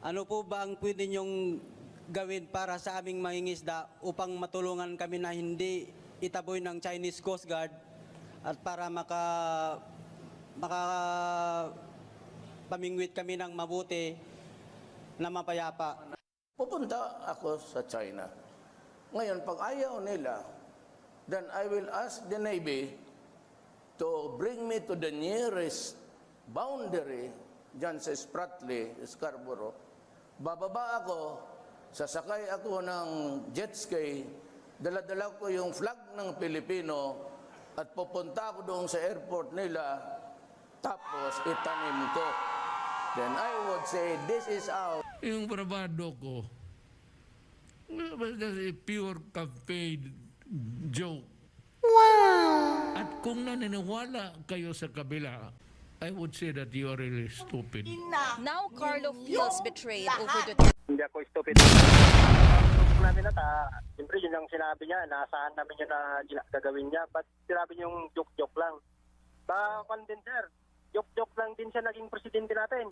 Ano po ba ang pwede niyong gawin para sa aming mangingisda upang matulungan kami na hindi itaboy ng Chinese Coast Guard at para pamingwit kami ng mabuti na mapayapa? Pupunta ako sa China. Ngayon, pag ayaw nila, then I will ask the Navy to bring me to the nearest boundary dyan sa Spratly, Scarborough. Bababa ako, sasakay ako ng jet ski, dala-dala ko yung flag ng Pilipino at pupunta ako doon sa airport nila, tapos itanim ko. Then I would say, this is how. Yung bravado ko, that's a pure campaign joke. Wow! At kung naniniwala kayo sa kabila, I would say that you are really stupid. Now Carlo feels betrayed over the... Hindi ako stupid. Gusto namin na siyempre yun ang sinabi niya, naasahan namin yun na gagawin niya. But sinabi niya yung joke-joke lang. Sir, joke-joke lang din siya naging presidente natin.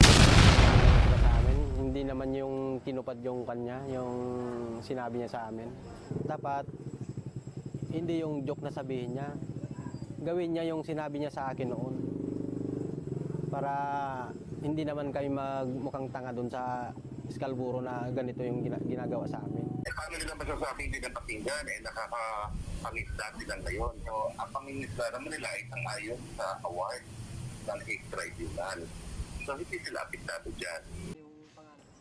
Sa amin, hindi naman yung tinupad yung kanya, yung sinabi niya sa amin. Dapat, hindi yung joke na sabihin niya. Gawin niya yung sinabi niya sa akin noon. Para hindi naman kami magmukhang tanga doon sa Scarborough na ganito yung ginagawa sa amin. Paano nila masasabing hindi na pakinggan? Nakakapangisda sila ngayon. So, ang pangingisda naman nila ay sangayon sa award ng Hague Tribunal. So, hindi sila apektado dyan.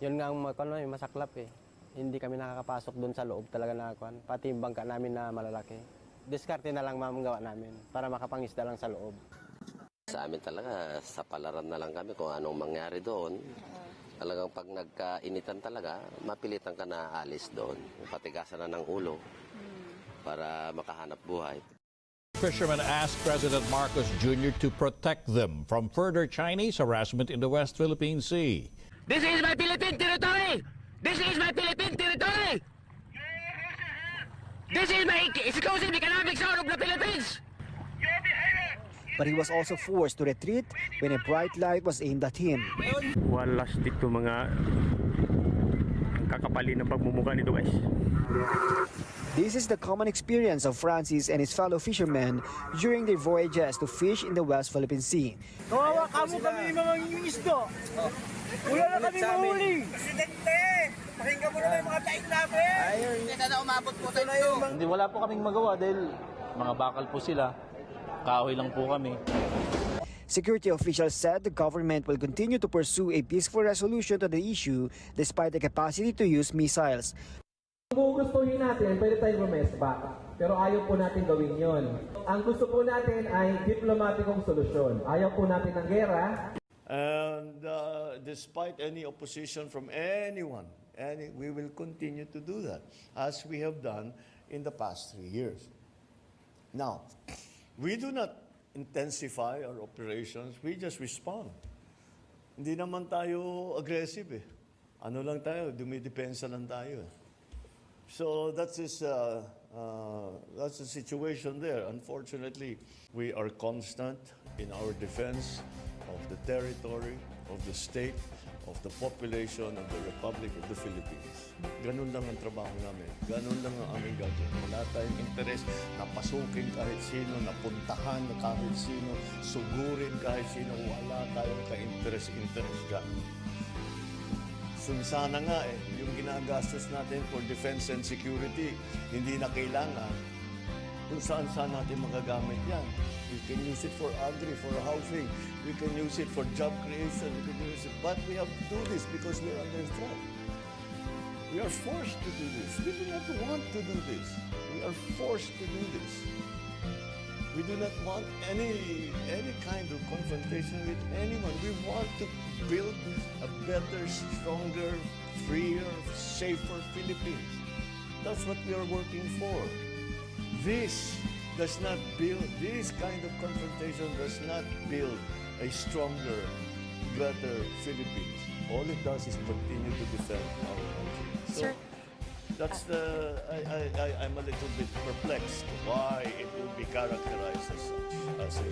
Yun nga ang masaklap eh. Hindi kami nakakapasok doon sa loob talaga na kuan. Pati yung bangka namin na malalaki. Diskarte na lang mamagawa namin para makapangisda lang sa loob. Sa amin talaga, sa palaran na lang kami kung anong mangyari doon. Talagang pag nagkainitan talaga, mapilitan ka na alis doon. Patigasan na ng ulo para makahanap buhay. Fishermen asked President Marcos Jr. to protect them from further Chinese harassment in the West Philippine Sea. This is my Philippine territory! This is my Philippine territory! This is my exclusive economic zone of the Philippines! But he was also forced to retreat when a bright light was aimed at him. Walastik to mga kakapali ng pagmumukha nito guys. This is the common experience of Francis and his fellow fishermen during their voyages to fish in the West Philippine Sea. Kawawa kamo kami mga isda! Wala na kami mahuli! Presidente! Pakinggan mo naman yung mga taing namin! Hindi na umabot po sa ito! Hindi, wala po kaming magawa dahil mga bakal po sila. Kahoy lang po kami. Security officials said the government will continue to pursue a peaceful resolution to the issue despite the capacity to use missiles. Kung gustuhin natin, pwede tayong rumespa. Pero ayaw po natin gawin yon. Ang gusto po natin ay diplomatikong solusyon. Ayaw po natin ng gera. And despite any opposition from anyone, we will continue to do that, as we have done in the past 3 years. Now, we do not intensify our operations, we just respond. Hindi naman tayo aggressive eh. Ano lang tayo, dumidepensa lang tayo. So that's the situation there. Unfortunately, we are constant in our defense of the territory, of the state, of the population of the Republic of the Philippines. Ganun lang ang trabaho namin. Ganun lang ang aming gagawin. Wala tayong interes na pasukin kahit sino, na puntahan na kahit sino, sugurin kahit sino. Wala tayong ka-interes dyan. So sana nga yung ginagastos natin for defense and security, hindi na kailangan. Kung saan natin magagamit yan. We can use it for agri, for housing. We can use it for job creation. We can use it. But we have to do this because we're under threat. We are forced to do this. We do not want to do this. We are forced to do this. We do not want any kind of confrontation with anyone. We want to build a better, stronger, freer, safer Philippines. That's what we are working for. This kind of confrontation does not build a stronger, better Philippines. All it does is continue to defend our country. So, that's I'm a little bit perplexed why it will be characterized as such, as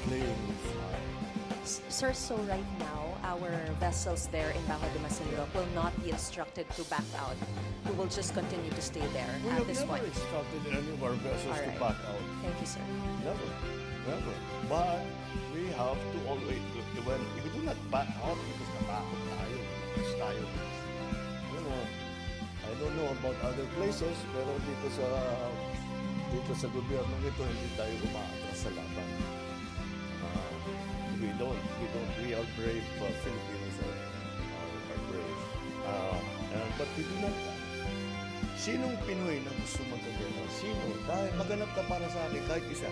playing with fire. Sir, so right now, our vessels there in Bajo de Masinloc will not be instructed to back out. We will just continue to stay there We at have this never point. instructed any of our vessels All to right. back out. Thank you, sir. Never. Never. But we have to always, when we do not back out because natakot tayo. Because tayo. You know, I don't know about other places, pero dito sa gobyerno ito, hindi tayo umaatras sa laban. We are brave. Filipinos are brave. But we do not. Sinong Pinoy na gusto magkagano? Sino? Dahil maganap ka para sa akin, kahit isa.